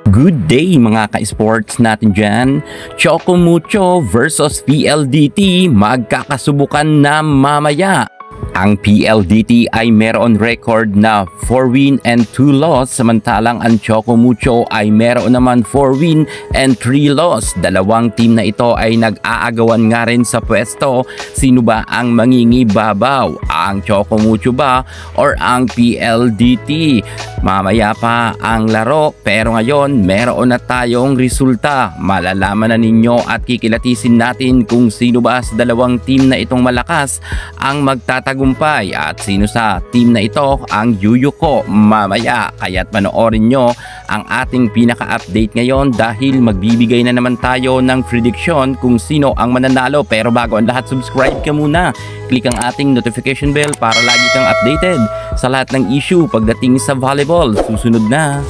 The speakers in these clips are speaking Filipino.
Good day mga ka-sports natin dyan. Choco Mucho versus PLDT magkakasubukan na mamaya. Ang PLDT ay meron record na 4 win and 2 loss, samantalang ang Choco Mucho ay meron naman 4 win and 3 loss. Dalawang team na ito ay nag-aagawan nga rin sa pwesto. Sino ba ang mangingibabaw? Ang Choco Mucho ba or ang PLDT? Mamaya pa ang laro, pero ngayon meron na tayong resulta. Malalaman na ninyo at kikilatisin natin kung sino ba sa dalawang team na itong malakas ang magtatagumpay at sino sa team na ito ang yuyuko mamaya. Kaya't panoorin nyo ang ating pinaka-update ngayon dahil magbibigay na naman tayo ng prediction kung sino ang mananalo. Pero bago ang lahat, subscribe ka muna. Click ang ating notification bell para lagi kang updated sa lahat ng issue pagdating sa volleyball. Susunod na.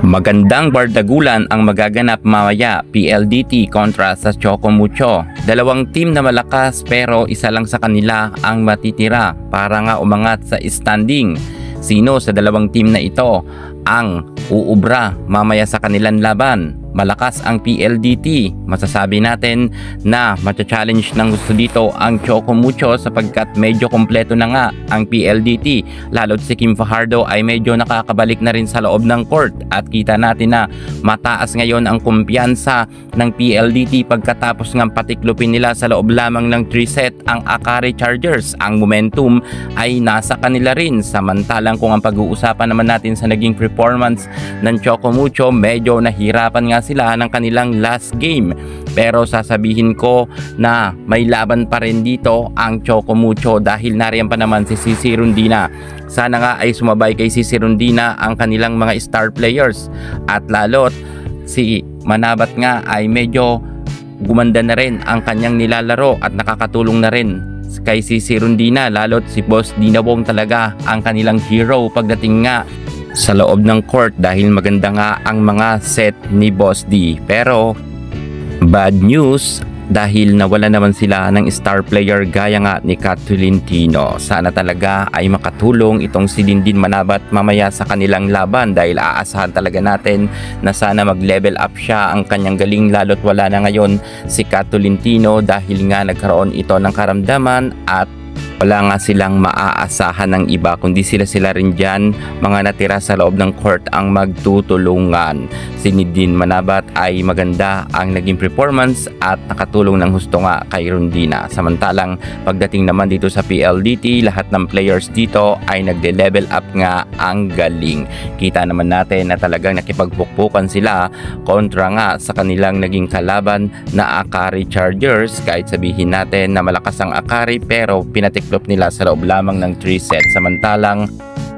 Magandang bardagulan ang magaganap mamaya, PLDT kontra sa Choco Mucho. Dalawang team na malakas pero isa lang sa kanila ang matitira para nga umangat sa standing. Sino sa dalawang team na ito ang uubra mamaya sa kanilang laban? Malakas ang PLDT. Masasabi natin na matcha-challenge ng gusto dito ang Choco Mucho sapagkat medyo kompleto na nga ang PLDT. Lalo't si Kim Fajardo ay medyo nakakabalik na rin sa loob ng court at kita natin na mataas ngayon ang kumpiyansa ng PLDT pagkatapos ng patiklopin nila sa loob lamang ng 3 set ang Akari Chargers. Ang momentum ay nasa kanila rin, samantalang kung ang pag-uusapan naman natin sa naging performance ng Choco Mucho, medyo nahirapan nga sila ng kanilang last game. Pero sasabihin ko na may laban pa rin dito ang Choco Mucho dahil nariyan pa naman si Cici Rondina. Sana nga ay sumabay kay Cici Rondina ang kanilang mga star players at lalot si Manabat nga ay medyo gumanda na rin ang kanyang nilalaro at nakakatulong na rin kay Cici Rondina. Lalot si Boss Dinawong talaga ang kanilang hero pagdating nga sa loob ng court dahil maganda nga ang mga set ni Boss D. Pero bad news dahil nawala naman sila ng star player gaya nga ni Kat Tolentino. Sana talaga ay makatulong itong si Dindin Manabat mamaya sa kanilang laban dahil aasahan talaga natin na sana mag-level up siya ang kanyang galing, lalo't wala na ngayon si Kat Tolentino dahil nga nagkaroon ito ng karamdaman at wala nga silang maaasahan ng iba kundi sila rin dyan mga natira sa loob ng court ang magtutulungan. Si Dindin Manabat ay maganda ang naging performance at nakatulong ng husto nga kay Rondina. Samantalang pagdating naman dito sa PLDT, lahat ng players dito ay nagde-level up nga ang galing. Kita naman natin na talagang nakipagpukpukan sila kontra nga sa kanilang naging kalaban na Akari Chargers. Kahit sabihin natin na malakas ang Akari pero pinatiklop nila sa loob lamang ng 3 sets. Samantalang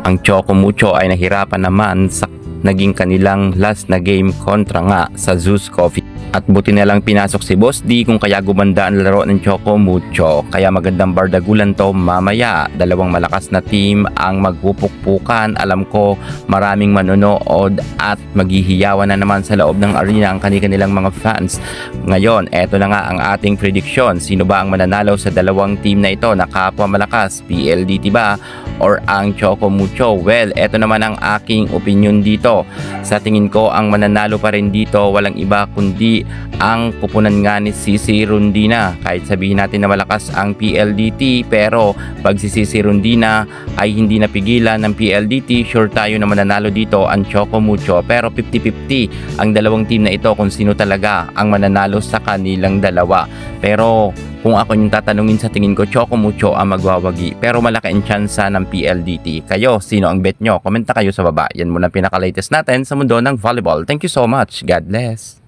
ang Choco Mucho ay nahirapan naman sa naging kanilang last na game kontra nga sa Zeus Coffee. At buti na lang pinasok si Boss D kung kaya gumanda ang laro ng Choco Mucho. Kaya magandang bardagulan to mamaya. Dalawang malakas na team ang magpupukpukan. Alam ko maraming manonood at maghihiyawan na naman sa loob ng arena ang kanilang mga fans. Ngayon, eto na nga ang ating prediction. Sino ba ang mananalo sa dalawang team na ito na kapwa malakas? PLDT ba or ang Choco Mucho? Well, eto naman ang aking opinion dito. Sa tingin ko ang mananalo pa rin dito walang iba kundi ang kupunan nga ni Cici Rondina. Kahit sabihin natin na malakas ang PLDT, pero pag si Cici Rondina ay hindi napigilan ng PLDT, sure tayo na mananalo dito ang Choco Mucho. Pero 50-50 ang dalawang team na ito kung sino talaga ang mananalo sa kanilang dalawa. Pero kung ako yung tatanungin, sa tingin ko Choco Mucho ang magwawagi, pero malaki ang tsansa ng PLDT. Kayo, sino ang bet nyo? Komenta kayo sa baba. Yan muna pinaka-latest natin sa mundo ng volleyball. Thank you so much. God bless.